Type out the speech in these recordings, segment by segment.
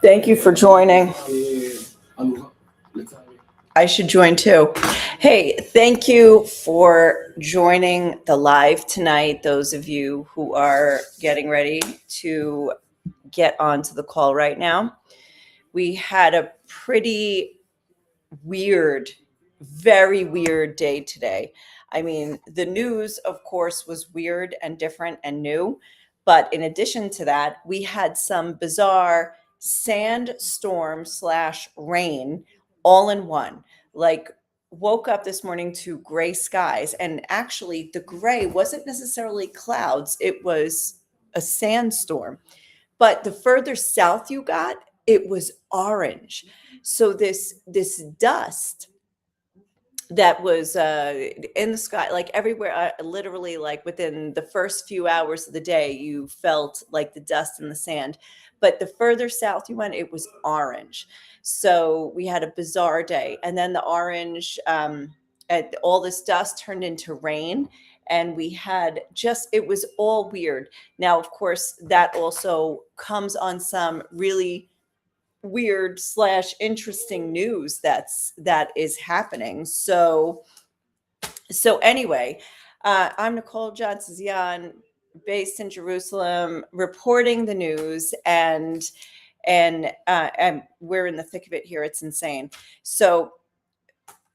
Thank you for joining. I should join too. Hey, thank you for joining the live tonight. Those of you who are getting ready to get onto the call right now. We had a pretty weird, very weird day today. I mean, the news, of course, was weird and different and new. But in addition to that, we had some bizarre sandstorm slash rain all in one. Like, woke up this morning to gray skies. And actually, the gray wasn't necessarily clouds, it was a sandstorm. But the further south you got, it was orange. So this dust that was in the sky, like everywhere, literally, like within the first few hours of the day, you felt like the dust in the sand. But the further south you went, it was orange. So we had a bizarre day, and then the orange, and all this dust turned into rain, and we had it was all weird. Now, of course, that also comes on some really weird slash interesting news that is happening. So anyway, I'm Nicole Johnson-Zion, based in Jerusalem, reporting the news, and we're in the thick of it here. It's insane. So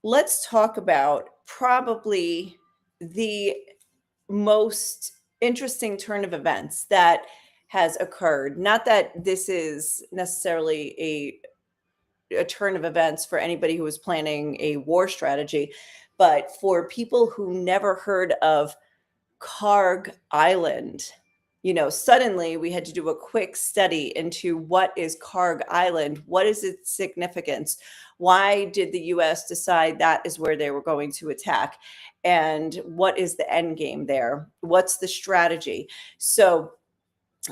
let's talk about probably the most interesting turn of events that has occurred. Not that this is necessarily a turn of events for anybody who was planning a war strategy, but for people who never heard of Karg Island, suddenly we had to do a quick study into what is Karg Island, what is its significance, why did the US decide that is where they were going to attack, and what is the end game there, what's the strategy. So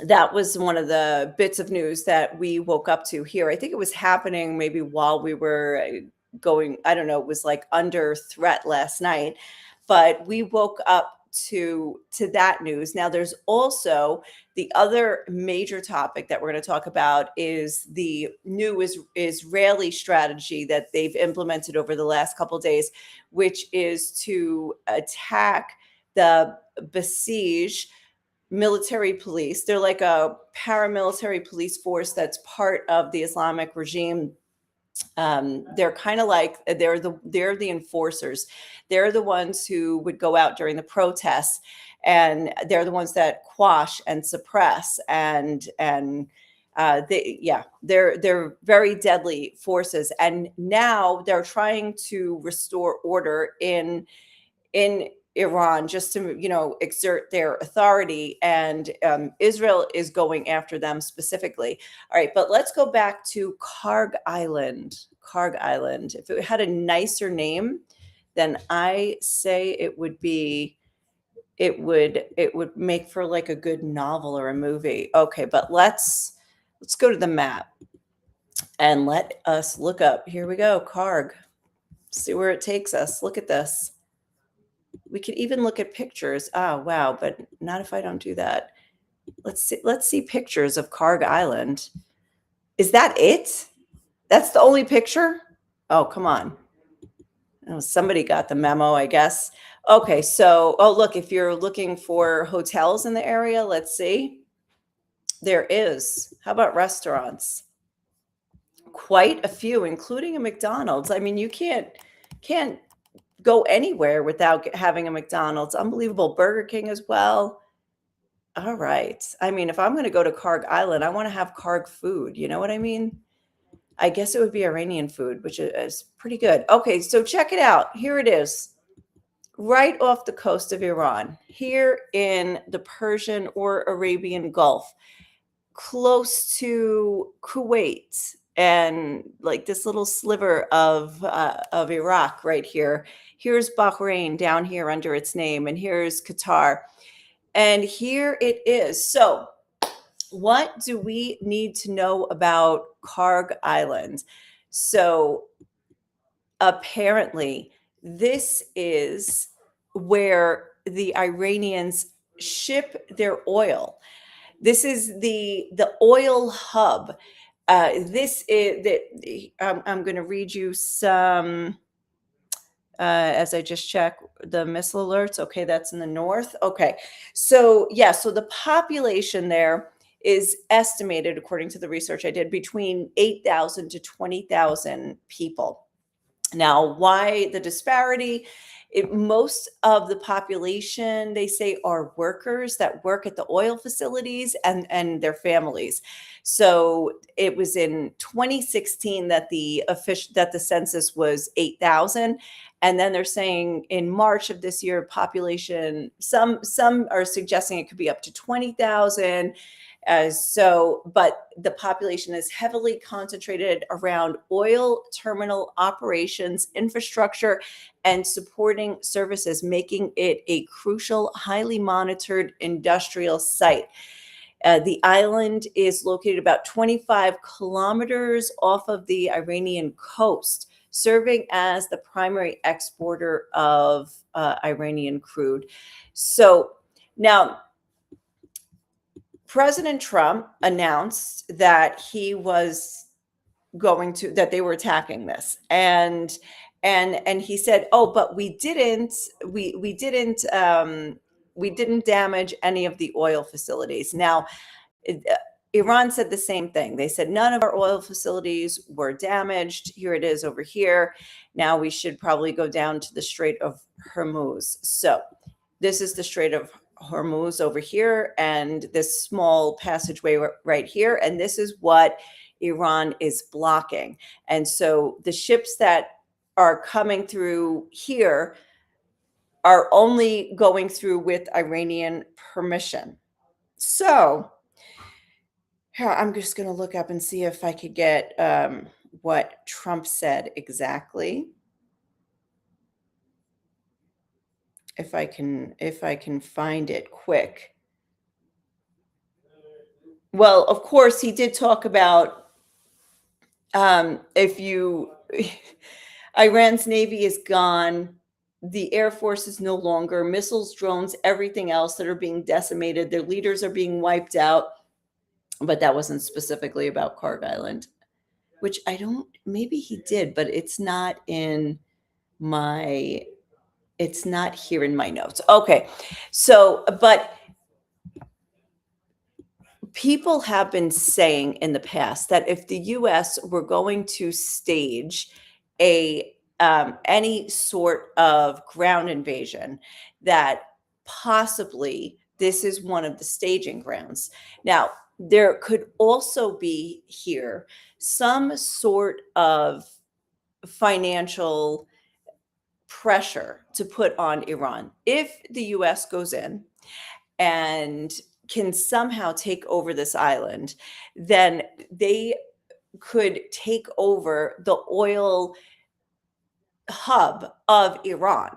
that was one of the bits of news that we woke up to here. I think it was happening maybe while we were going, I don't know, it was like under threat last night, but we woke up to that news. Now there's also the other major topic that we're going to talk about is the new Israeli strategy that they've implemented over the last couple of days, which is to attack the Basij military police. They're like a paramilitary police force that's part of the Islamic regime. They're kind of like they're the enforcers. They're the ones who would go out during the protests, and they're the ones that quash and suppress they're very deadly forces. And now they're trying to restore order in Iran, just to exert their authority, and Israel is going after them specifically. All right, but let's go back to Karg Island. Karg Island. If it had a nicer name, then I say it would make for like a good novel or a movie. Okay, but let's go to the map and let us look up. Here we go, Karg. See where it takes us. Look at this. We could even look at pictures. Oh, wow. But not if I don't do that. Let's see pictures of Karg Island. Is that it? That's the only picture? Oh, come on. Oh, somebody got the memo, I guess. Okay. So, look, if you're looking for hotels in the area, let's see. There is. How about restaurants? Quite a few, including a McDonald's. I mean, you can't go anywhere without having a McDonald's. Unbelievable. Burger King as well. All right. I mean, if I'm going to go to Karg Island, I want to have Karg food. You know what I mean? I guess it would be Iranian food, which is pretty good. Okay, so check it out. Here it is. Right off the coast of Iran, here in the Persian or Arabian Gulf, close to Kuwait, and like this little sliver of Iraq right here. Here's Bahrain down here under its name, and here's Qatar, and here it is. So, what do we need to know about Karg Island? So, apparently, this is where the Iranians ship their oil. This is the oil hub. This is the. I'm going to read you some. As I just check the missile alerts. Okay, that's in the north. Okay, so yeah, so the population there is estimated, according to the research I did, between 8,000 to 20,000 people. Now, why the disparity? Most of the population, they say, are workers that work at the oil facilities and their families. So it was in 2016 that the census was 8,000, and then they're saying in March of this year, population. Some are suggesting it could be up to 20,000. But the population is heavily concentrated around oil terminal operations, infrastructure, and supporting services, making it a crucial, highly monitored industrial site. The island is located about 25 kilometers off of the Iranian coast, serving as the primary exporter of Iranian crude. So now, President Trump announced that that they were attacking this, and he said, "Oh, but we didn't damage any of the oil facilities." Now, Iran said the same thing. They said none of our oil facilities were damaged. Here it is over here. Now we should probably go down to the Strait of Hormuz. So this is the Strait of Hormuz over here, and this small passageway right here. And this is what Iran is blocking. And so the ships that are coming through here are only going through with Iranian permission. So here, I'm just going to look up and see if I could get what Trump said exactly. If I can find it quick. Well, of course, he did talk about if you Iran's navy is gone, the air force is no longer, missiles, drones, everything else that are being decimated, their leaders are being wiped out. But that wasn't specifically about Karg Island, which maybe he did, but it's not here in my notes. Okay. So, but people have been saying in the past that if the US were going to stage any sort of ground invasion, that possibly this is one of the staging grounds. Now, there could also be here some sort of financial pressure to put on Iran. If the US goes in and can somehow take over this island, then they could take over the oil hub of Iran.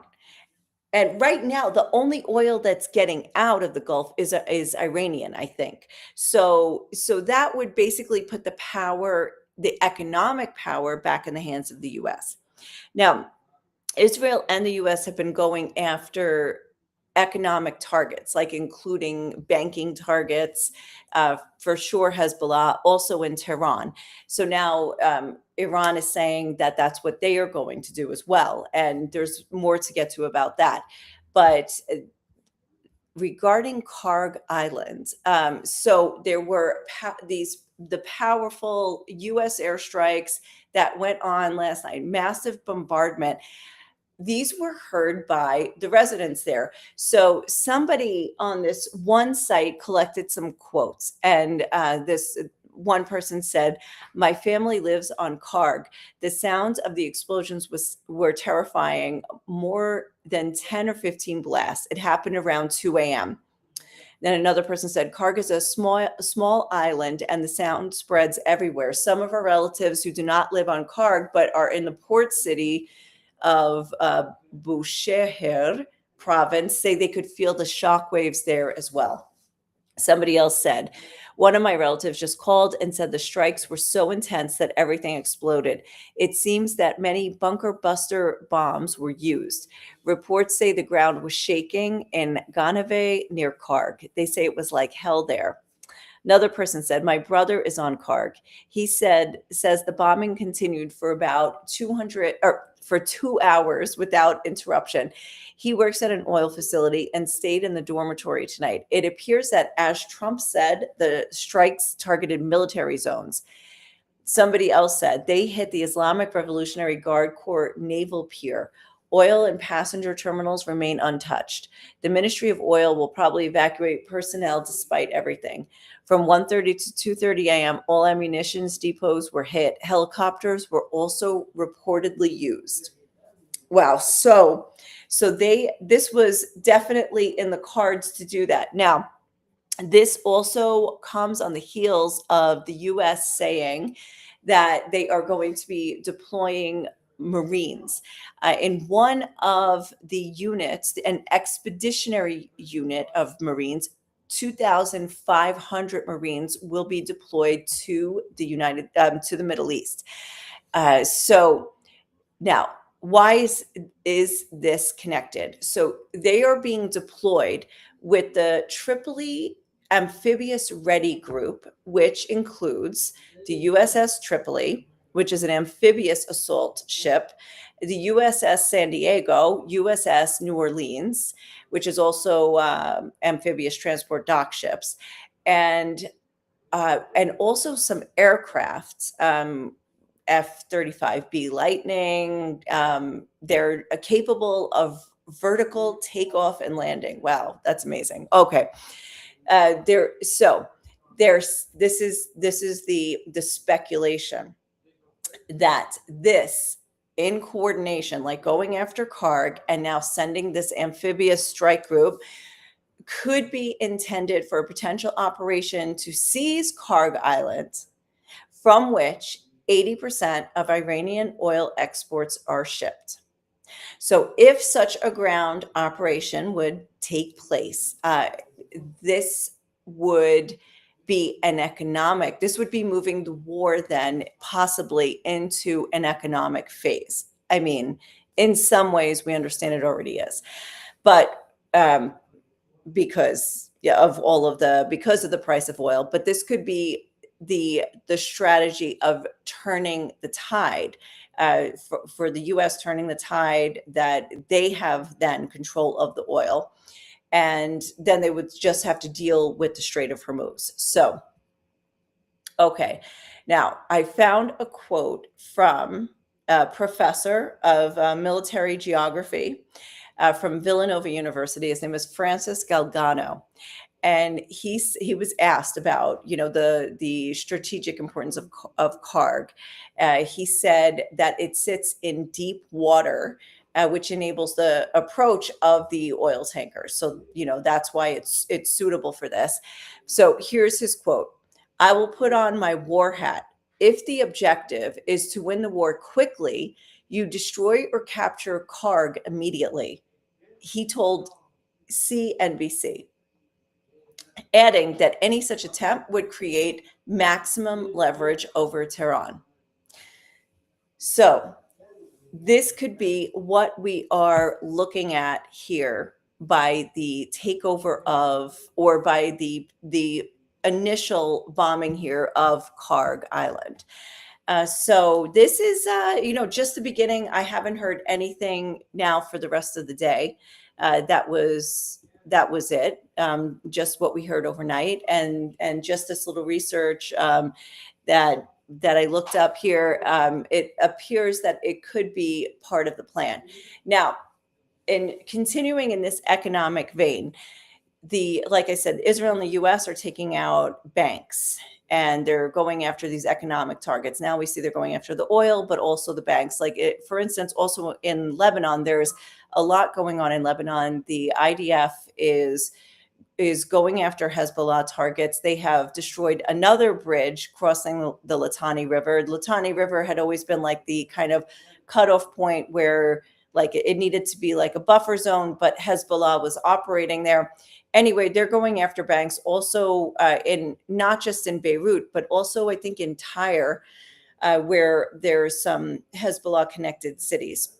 And right now, the only oil that's getting out of the Gulf is Iranian, I think. So that would basically put the economic power, back in the hands of the U.S. Now, Israel and the U.S. have been going after economic targets, like including banking targets, for sure Hezbollah, also in Tehran. So now Iran is saying that that's what they are going to do as well. And there's more to get to about that. But regarding Karg Island, so there were the powerful U.S. airstrikes that went on last night, massive bombardment. These were heard by the residents there. So somebody on this one site collected some quotes, and this one person said, "My family lives on Karg. The sounds of the explosions were terrifying. More than 10 or 15 blasts. It happened around 2 a.m." Then another person said, "Karg is a small island, and the sound spreads everywhere. Some of our relatives who do not live on Karg but are in the port city of Bushehr province say they could feel the shock waves there as well." Somebody else said, "One of my relatives just called and said the strikes were so intense that everything exploded. It seems that many bunker buster bombs were used. Reports say the ground was shaking in Ganave near Karg. They say it was like hell there." Another person said, "My brother is on Karg. He says the bombing continued for about 200 or for 2 hours without interruption. He works at an oil facility and stayed in the dormitory tonight. It appears that, as Trump said, the strikes targeted military zones." Somebody else said they hit the Islamic Revolutionary Guard Corps naval pier. Oil and passenger terminals remain untouched. The Ministry of Oil will probably evacuate personnel despite everything. From 1:30 to 2:30 a.m., all ammunitions depots were hit. Helicopters were also reportedly used. Wow. So this was definitely in the cards to do that. Now, this also comes on the heels of the US saying that they are going to be deploying Marines. In one of the units, an expeditionary unit of Marines, 2,500 Marines will be deployed to to the Middle East. So now, why is this connected? So they are being deployed with the Tripoli Amphibious Ready Group, which includes the USS Tripoli, which is an amphibious assault ship, the USS San Diego, USS New Orleans, which is also amphibious transport dock ships, and also some aircraft. F-35B Lightning. They're capable of vertical takeoff and landing. Wow, that's amazing. Okay, this is the speculation that this, in coordination, like going after Karg and now sending this amphibious strike group, could be intended for a potential operation to seize Karg Island, from which 80% of Iranian oil exports are shipped. So, if such a ground operation would take place, this would this would be moving the war then possibly into an economic phase. I mean, in some ways, we understand it already is. But because of the price of oil, but this could be the strategy of turning the tide, for the U.S. turning the tide, that they have then control of the oil, and then they would just have to deal with the Strait of Hormuz. So, okay, now I found a quote from a professor of military geography from Villanova University. His name is Francis Galgano, and he was asked about the strategic importance of Karg. He said that it sits in deep water, which enables the approach of the oil tankers. So that's why it's suitable for this. So here's his quote: "I will put on my war hat. If the objective is to win the war quickly, you destroy or capture Karg immediately," he told CNBC, adding that any such attempt would create maximum leverage over Tehran. So this could be what we are looking at here by the takeover of, or by the initial bombing here of Karg Island. So this is, just the beginning. I haven't heard anything now for the rest of the day. That was it. Just what we heard overnight, and just this little research that I looked up here. It appears that it could be part of the plan. Now, in continuing in this economic vein, like I said, Israel and the U.S. are taking out banks, and they're going after these economic targets. Now we see they're going after the oil, but also the banks. For instance, also in Lebanon, there's a lot going on in Lebanon. The IDF is going after Hezbollah targets. They have destroyed another bridge crossing the Litani River. The Litani River had always been like the kind of cutoff point where it needed to be like a buffer zone, but Hezbollah was operating there. Anyway, they're going after banks also, in not just in Beirut, but also I think in Tyre, where there's some Hezbollah connected cities.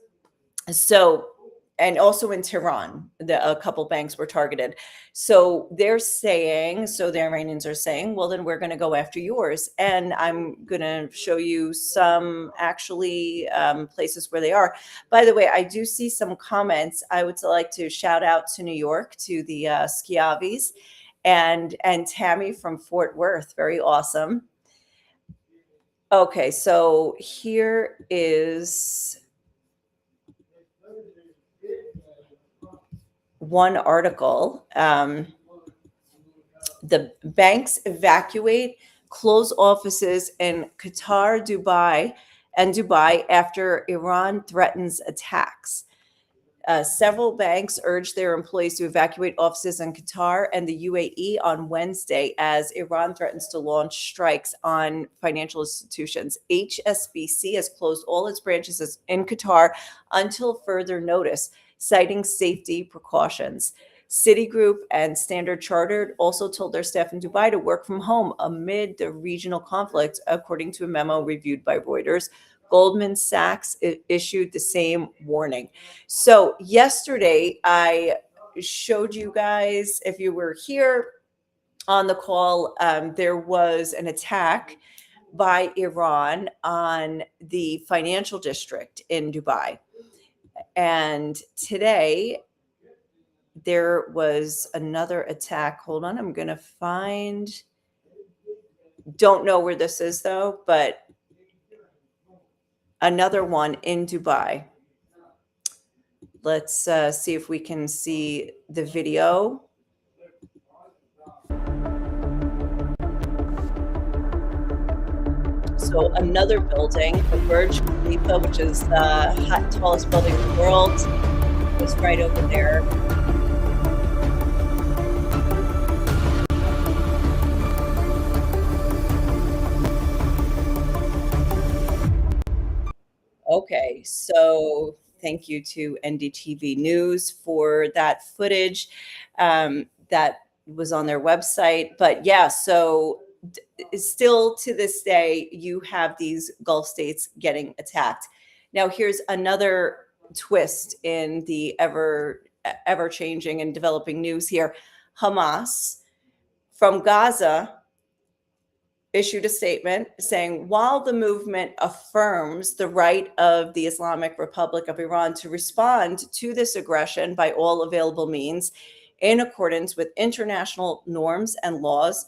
So and also in Tehran, a couple banks were targeted. So they're saying, so the Iranians are saying, well, then we're going to go after yours. And I'm going to show you some actually places where they are. By the way, I do see some comments. I would like to shout out to New York, to the Schiavis, and Tammy from Fort Worth. Very awesome. Okay, so here is one article. The banks evacuate, close offices in Qatar, Dubai after Iran threatens attacks. Several banks urged their employees to evacuate offices in Qatar and the UAE on Wednesday as Iran threatens to launch strikes on financial institutions. HSBC has closed all its branches in Qatar until further notice, citing safety precautions. Citigroup and Standard Chartered also told their staff in Dubai to work from home amid the regional conflict, according to a memo reviewed by Reuters. Goldman Sachs issued the same warning. So yesterday, I showed you guys, if you were here on the call, there was an attack by Iran on the financial district in Dubai. And today, there was another attack. Hold on, I'm going to find, don't know where this is though, but another one in Dubai. Let's see if we can see the video. So another building, the Burj Khalifa, which is the tallest building in the world, was right over there. Okay, so thank you to NDTV News for that footage that was on their website. But yeah, so still to this day, you have these Gulf states getting attacked. Now, here's another twist in the ever changing and developing news here. Hamas from Gaza issued a statement saying, while the movement affirms the right of the Islamic Republic of Iran to respond to this aggression by all available means in accordance with international norms and laws,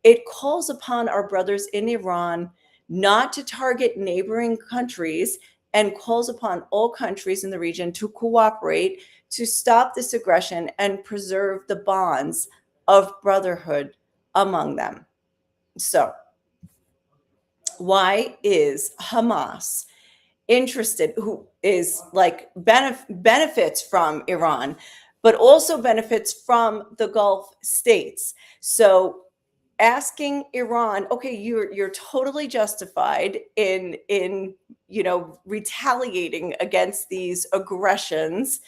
it calls upon our brothers in Iran not to target neighboring countries and calls upon all countries in the region to cooperate to stop this aggression and preserve the bonds of brotherhood among them. So, why is Hamas interested, who is like benefits from Iran, but also benefits from the Gulf states? So asking Iran, okay, you're totally justified in retaliating against these aggressions,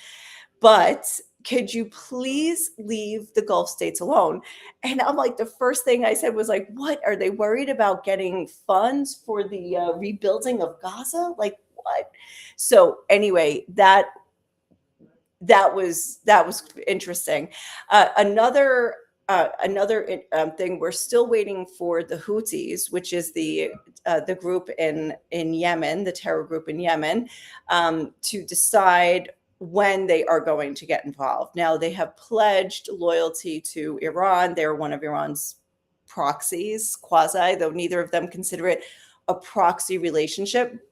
but could you please leave the Gulf states alone? And I'm like, the first thing I said was like, what, are they worried about getting funds for the rebuilding of Gaza? Like, what? So anyway, that was interesting. Another thing, we're still waiting for the Houthis, which is the group in Yemen, the terror group in Yemen, to decide when they are going to get involved. Now, they have pledged loyalty to Iran. They're one of Iran's proxies, quasi, though neither of them consider it a proxy relationship,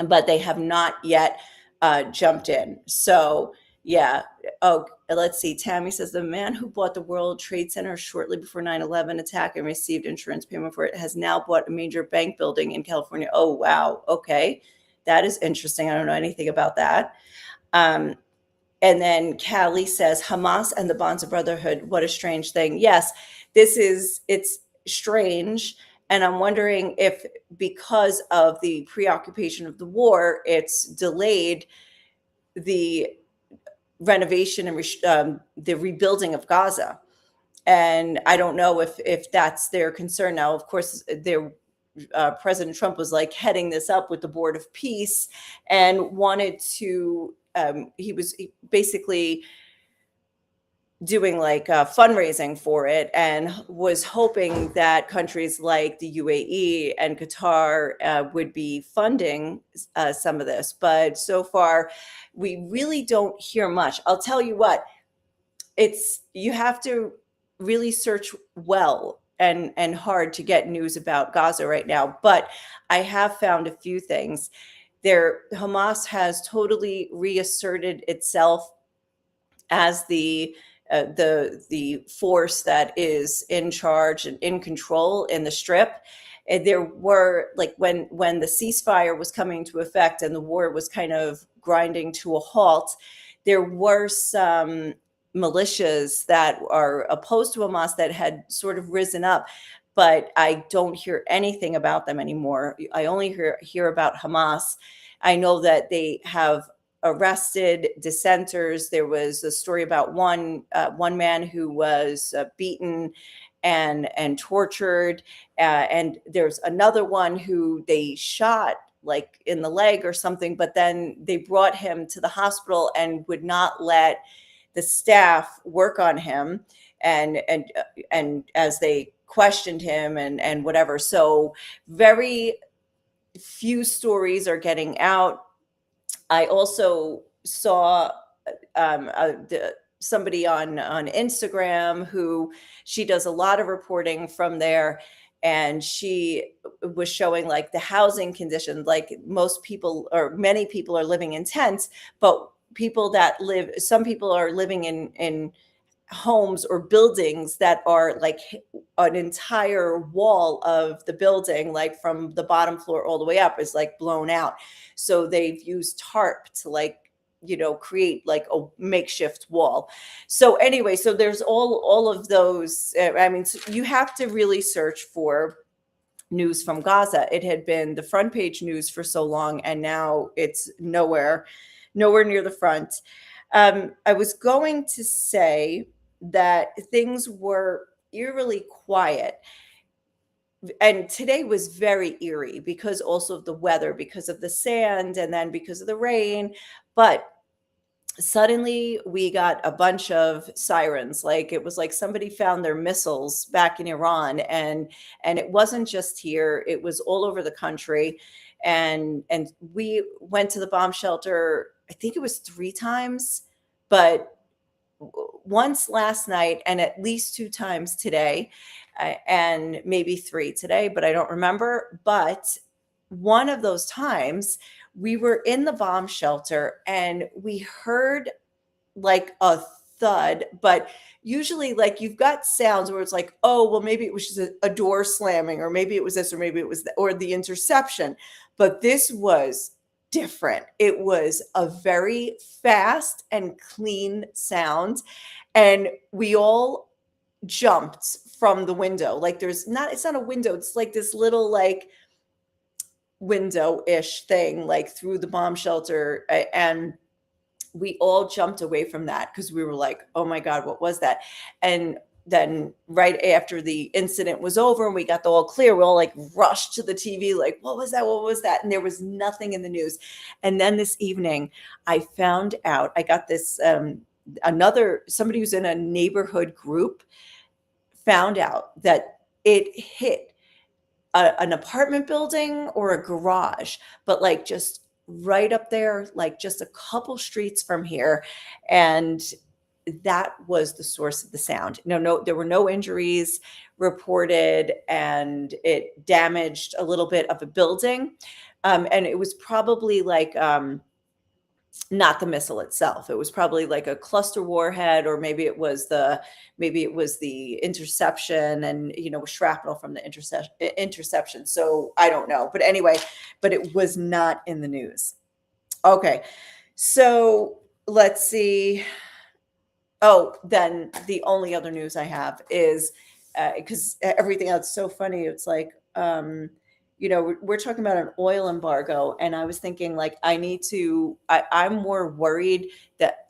but they have not yet jumped in. So, yeah. Oh, let's see. Tammy says the man who bought the World Trade Center shortly before 9/11 attack and received insurance payment for it has now bought a major bank building in California. Oh, wow. Okay. That is interesting. I don't know anything about that. And then Callie says, Hamas and the bonds of brotherhood. What a strange thing. Yes, it's strange. And I'm wondering if because of the preoccupation of the war, it's delayed the renovation and the rebuilding of Gaza. And I don't know if that's their concern. Now, of course, they're President Trump was like heading this up with the Board of Peace and wanted to, he basically doing like fundraising for it and was hoping that countries like the UAE and Qatar would be funding some of this. But so far, we really don't hear much. I'll tell you what, you have to really search well and hard to get news about Gaza right now. But I have found a few things. Hamas has totally reasserted itself as the force that is in charge and in control in the Strip. And there were, like, when the ceasefire was coming into effect and the war was kind of grinding to a halt, there were some militias that are opposed to Hamas that had sort of risen up, but I don't hear anything about them anymore. I only hear about Hamas. I know that they have arrested dissenters. There was a story about one man who was beaten and tortured, and there's another one who they shot like in the leg or something, but then they brought him to the hospital and would not let the staff work on him, and as they questioned him and whatever. So very few stories are getting out. I also saw somebody on Instagram who, she does a lot of reporting from there, and she was showing like the housing conditions. Like most people, or many people, are living in tents, but some people are living in homes or buildings that are like an entire wall of the building, like from the bottom floor all the way up, is like blown out. So they've used tarp to, like, create like a makeshift wall. So anyway, so there's all of those. So you have to really search for news from Gaza. It had been the front page news for so long, and now it's nowhere near the front. I was going to say that things were eerily quiet. And today was very eerie because also of the weather, because of the sand, and then because of the rain. But suddenly we got a bunch of sirens. Like it was like somebody found their missiles back in Iran, and it wasn't just here, it was all over the country. And we went to the bomb shelter, I think it was 3 times, but once last night and at least 2 times today, and maybe 3 today, but I don't remember. But one of those times we were in the bomb shelter and we heard like a thud, but usually like you've got sounds where it's like, oh, well, maybe it was just a door slamming, or maybe it was this, or maybe it was or the interception. But this was different. It was a very fast and clean sound, and we all jumped from the window. Like it's not a window, it's like this little like window-ish thing like through the bomb shelter, and we all jumped away from that because we were like, oh my God, what was that? And then right after the incident was over and we got the all clear, we all like rushed to the TV, like, what was that? What was that? And there was nothing in the news. And then this evening, I found out, I got this, somebody who's in a neighborhood group found out that it hit an apartment building or a garage, but like just right up there, like just a couple streets from here. And that was the source of the sound. No, there were no injuries reported, and it damaged a little bit of a building. And it was probably like, not the missile itself. It was probably like a cluster warhead, or maybe it was the interception, and shrapnel from the interception. So I don't know, but anyway, but it was not in the news. Okay, so let's see. Oh, then the only other news I have is because everything else is so funny. It's like, we're talking about an oil embargo, and I was thinking like I'm more worried that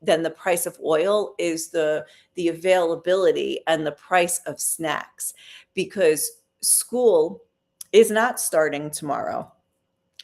than the price of oil is the availability and the price of snacks, because school is not starting tomorrow.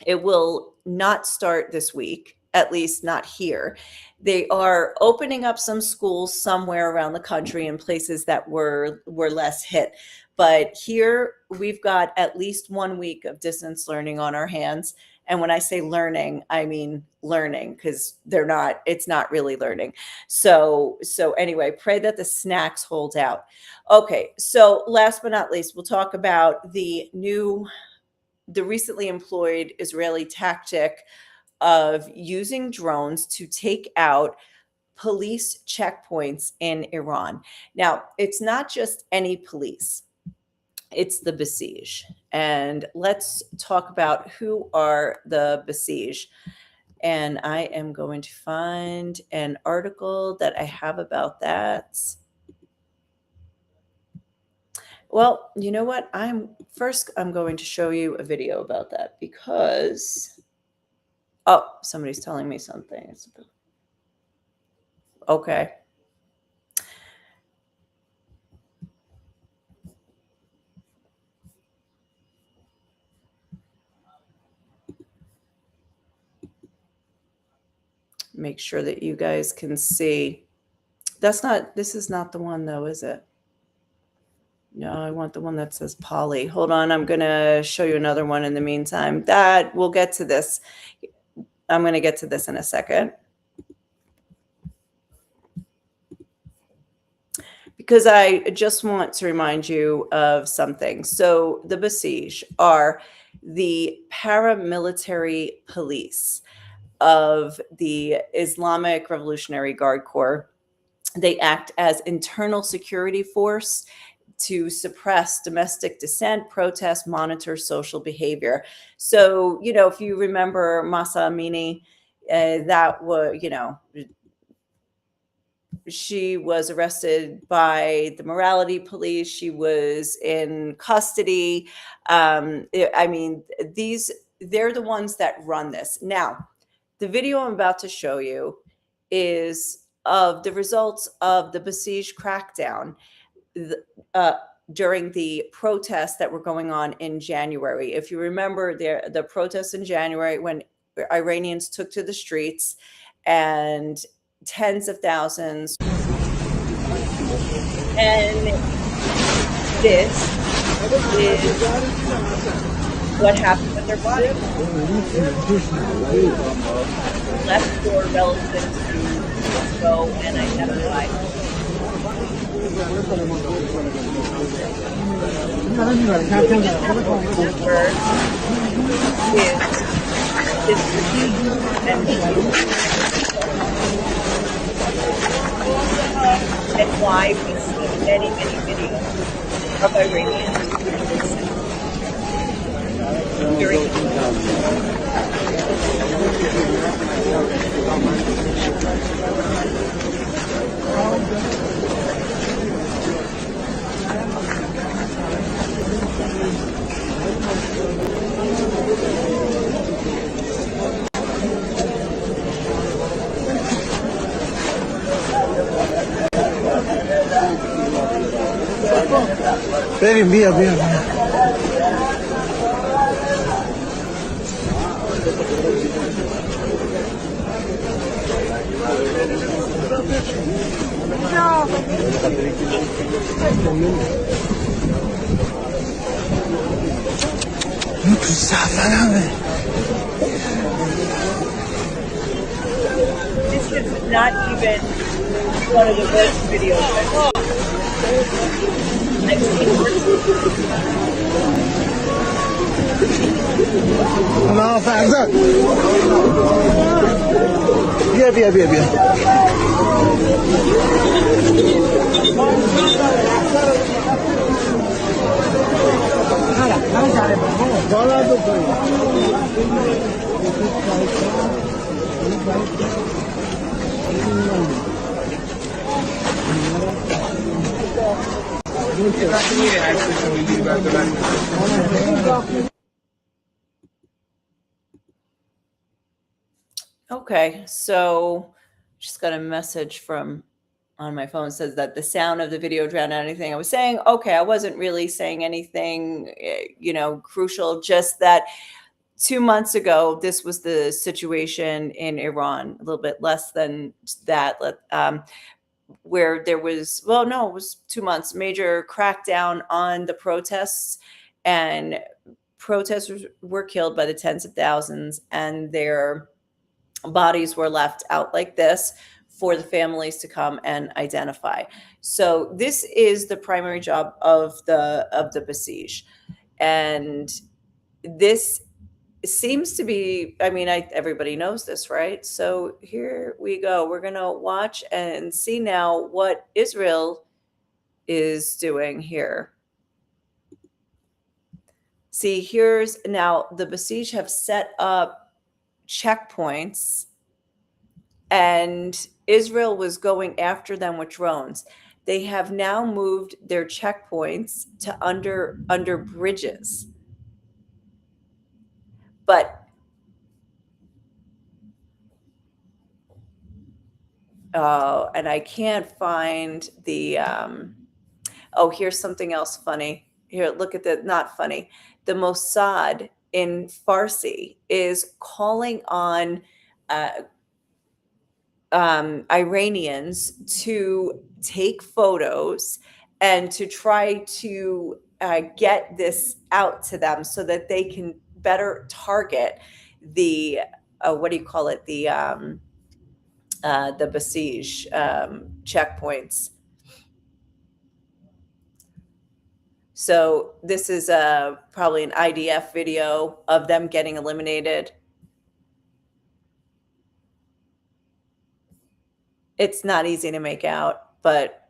It will not start this week, at least not here. They are opening up some schools somewhere around the country in places that were less hit. But here we've got at least 1 week of distance learning on our hands. And when I say learning, I mean learning, because it's not really learning. So anyway, pray that the snacks hold out. Okay, so last but not least, we'll talk about the recently employed Israeli tactic of using drones to take out police checkpoints in Iran. Now, it's not just any police. It's the Basij. And let's talk about who are the Basij. And I am going to find an article that I have about that. Well, you know what? I'm going to show you a video about that because, oh, somebody's telling me something. Okay. Make sure that you guys can see. This is not the one though, is it? No, I want the one that says Polly. Hold on, I'm going to show you another one in the meantime. We'll get to this. I'm going to get to this in a second. Because I just want to remind you of something. So the Basij are the paramilitary police of the Islamic Revolutionary Guard Corps. They act as internal security force to suppress domestic dissent, protest, monitor social behavior. So, if you remember Mahsa Amini, that was, she was arrested by the morality police. She was in custody. They're the ones that run this. Now, the video I'm about to show you is of the results of the Basij crackdown during the protests that were going on in January. If you remember the protests in January when Iranians took to the streets and tens of thousands. And this is what happened with their body. Left for relatives to go and identify. And why we see many videos of Iranians during Very mía. No, tu sabes. This is not even one of the worst videos I've seen. No, Farzad. بیا. Okay, so just got a message from on my phone says that the sound of the video drowned out anything I was saying. Okay, I wasn't really saying anything, crucial, just that 2 months ago, this was the situation in Iran, a little bit less than that, where there was, well, no, it was 2 months, major crackdown on the protests, and protesters were killed by the tens of thousands, and their bodies were left out like this for the families to come and identify. So this is the primary job of the Basij, and this seems to be, I mean, everybody knows this, right? So here we go. We're going to watch and see now what Israel is doing here. See, here's now the Basij have set up checkpoints, and Israel was going after them with drones. They have now moved their checkpoints to under bridges. But and I can't find the oh, here's something else funny. Here, look at the, not funny. The Mossad in Farsi is calling on Iranians to take photos and to try to get this out to them so that they can better target the what do you call it, the Basij checkpoints. So this is probably an IDF video of them getting eliminated. It's not easy to make out, but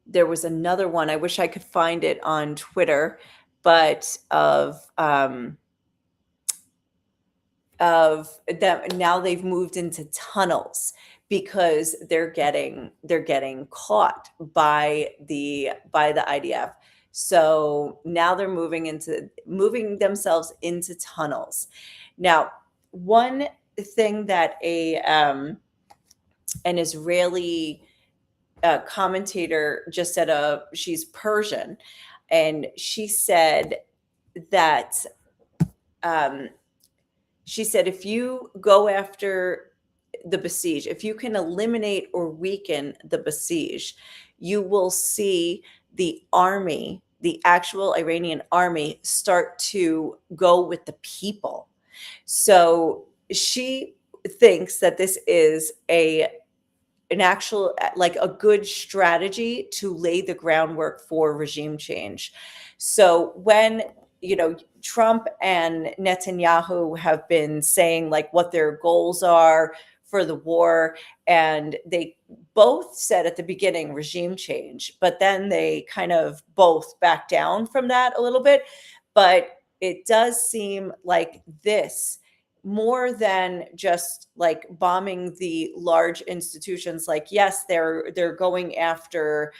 there was another one. I wish I could find it on Twitter, but of them. Now they've moved into tunnels because they're getting caught by the IDF. So now they're moving themselves into tunnels. Now, one thing that an Israeli commentator just said, she's Persian, and she said that if you go after the Basij, if you can eliminate or weaken the Basij, you will see the army, the actual Iranian army, start to go with the people. So she thinks that this is an actual, like, a good strategy to lay the groundwork for regime change. So when, Trump and Netanyahu have been saying like what their goals are for the war, and they both said at the beginning regime change, but then they kind of both backed down from that a little bit. But it does seem like this, more than just like bombing the large institutions, like, yes, they're going after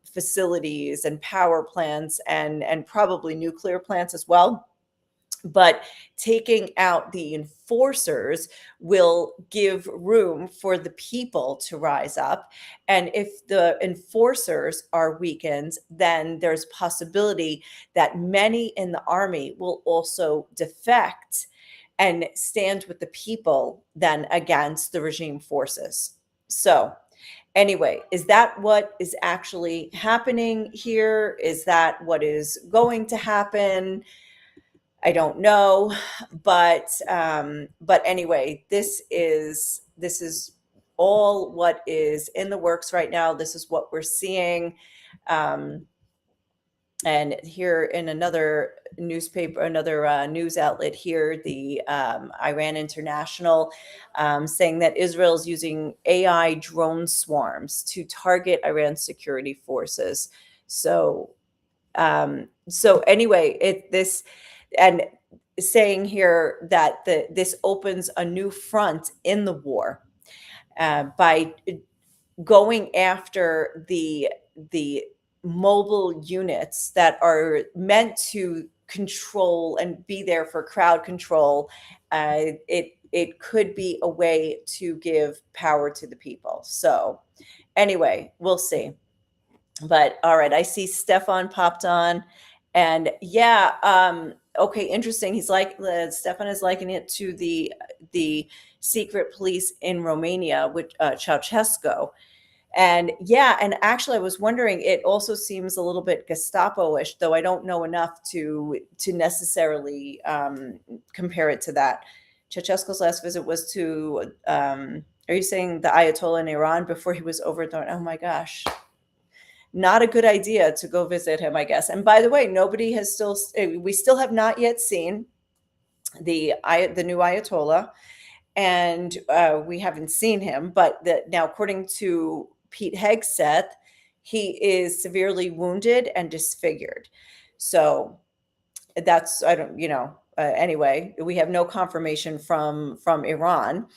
facilities and power plants and probably nuclear plants as well. But taking out the enforcers will give room for the people to rise up. And if the enforcers are weakened, then there's possibility that many in the army will also defect and stand with the people then against the regime forces. So anyway, is that what is actually happening here? Is that what is going to happen? I don't know, but anyway, this is all what is in the works right now. This is what we're seeing. And here in another newspaper, another news outlet here, the Iran International, saying that Israel is using AI drone swarms to target Iran's security forces. So anyway, and saying here that this opens a new front in the war by going after the mobile units that are meant to control and be there for crowd control. It could be a way to give power to the people. So anyway, we'll see. But all right, I see Stefan popped on, and yeah, okay, interesting. He's like Stefan is likening it to the secret police in Romania with Ceausescu. And yeah, and actually, I was wondering, it also seems a little bit Gestapo-ish, though I don't know enough to necessarily compare it to that. Ceausescu's last visit was to. Are you saying the Ayatollah in Iran before he was overthrown? Oh my gosh, not a good idea to go visit him, I guess. And by the way, we still have not yet seen the new Ayatollah, and we haven't seen him. But now, according to Pete Hegseth, he is severely wounded and disfigured. So that's anyway, we have no confirmation from Iran.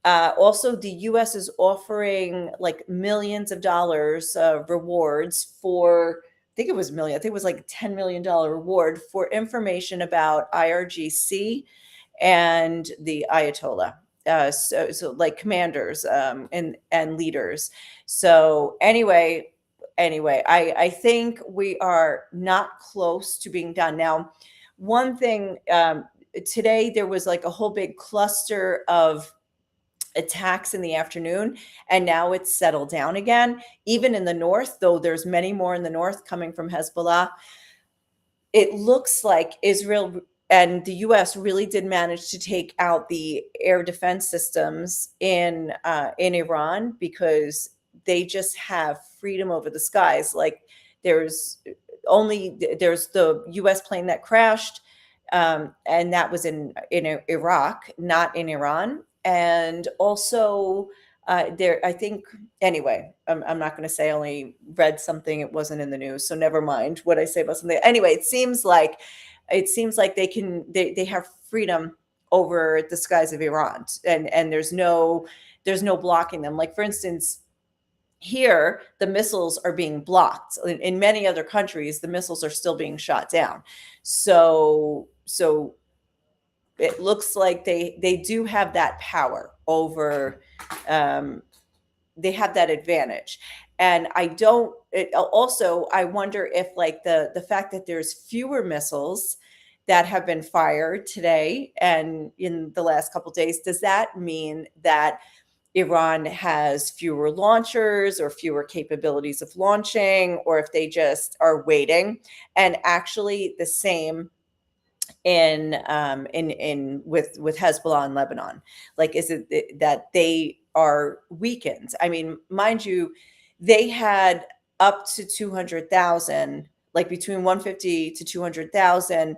Also, the U.S. is offering like millions of dollars rewards for, I think it was million, I think it was like a $10 million reward for information about IRGC and the Ayatollah. So like commanders and leaders. So anyway, I think we are not close to being done. Now, one thing, today there was like a whole big cluster of attacks in the afternoon, and now it's settled down again, even in the north, though there's many more in the north coming from Hezbollah. It looks like Israel and the US really did manage to take out the air defense systems in Iran, because they just have freedom over the skies. Like there's the US plane that crashed, and that was in Iraq, not in Iran. And also I think, anyway, I'm not going to say I only read something, it wasn't in the news, so never mind what I say about something. Anyway, it seems like they have freedom over the skies of Iran, and there's no blocking them. Like, for instance, here the missiles are being blocked. In many other countries, the missiles are still being shot down. So it looks like they do have that power over, they have that advantage. And I wonder if, like, the fact that there's fewer missiles that have been fired today and in the last couple of days, does that mean that Iran has fewer launchers or fewer capabilities of launching, or if they just are waiting? And actually the same with Hezbollah in Lebanon. Like, is it that they are weakened? I mean, mind you, they had up to 200,000, like between 150 to 200,000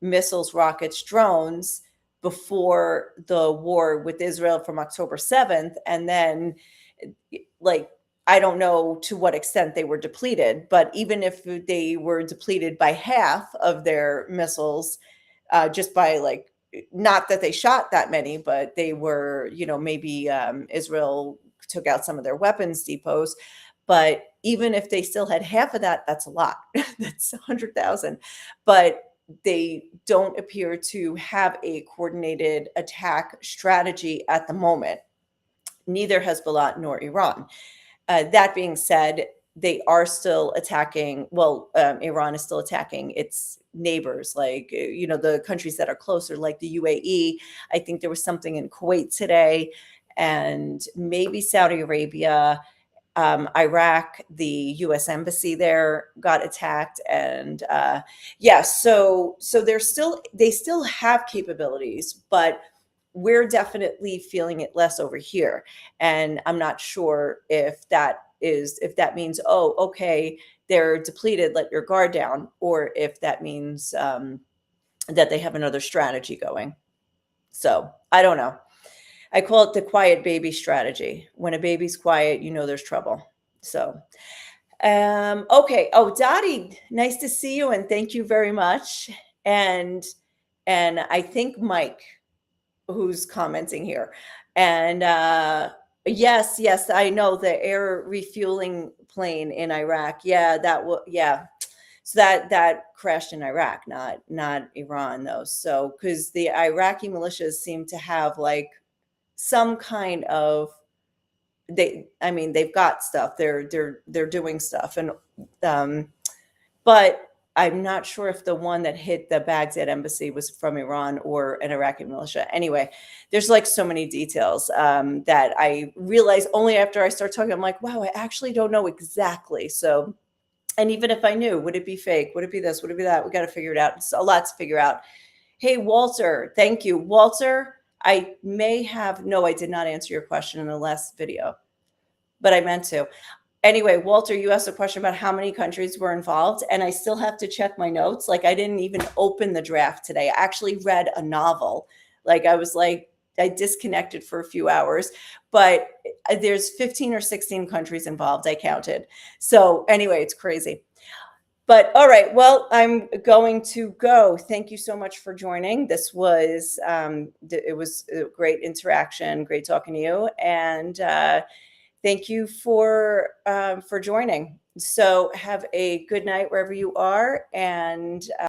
missiles, rockets, drones before the war with Israel from October 7th. And then, like, I don't know to what extent they were depleted, but even if they were depleted by half of their missiles, just by, like, not that they shot that many, but they were, maybe Israel took out some of their weapons depots. But even if they still had half of that, that's a lot. That's 100,000. But they don't appear to have a coordinated attack strategy at the moment, neither Hezbollah nor Iran. That being said, they are still attacking. Well, Iran is still attacking its neighbors, like, the countries that are closer, like the UAE. I think there was something in Kuwait today, and maybe Saudi Arabia. Iraq, the U.S. embassy there got attacked, and so they still have capabilities, but we're definitely feeling it less over here. And I'm not sure if that means, oh, okay, they're depleted, let your guard down, or if that means that they have another strategy going. So I don't know. I call it the quiet baby strategy. When a baby's quiet, there's trouble. So, okay. Oh, Dottie, nice to see you, and thank you very much. And I think Mike, who's commenting here, and yes, I know the air refueling plane in Iraq. Yeah, So that crashed in Iraq, not Iran though. So because the Iraqi militias seem to have like some kind of they've got stuff. They're doing stuff, and but I'm not sure if the one that hit the Baghdad embassy was from Iran or an Iraqi militia. Anyway, there's like so many details that I realize only after I start talking. I'm like, wow, I actually don't know exactly. So, and even if I knew, would it be fake? Would it be this? Would it be that? We got to figure it out. It's a lot to figure out. Hey, Walter, thank you. Walter, I did not answer your question in the last video, but I meant to. Anyway, Walter, you asked a question about how many countries were involved, and I still have to check my notes. Like I didn't even open the draft today. I actually read a novel. I disconnected for a few hours, but there's 15 or 16 countries involved. I counted. So anyway, it's crazy. But all right, well, I'm going to go. Thank you so much for joining. This was it was a great interaction, great talking to you, and thank you for joining. So have a good night wherever you are, and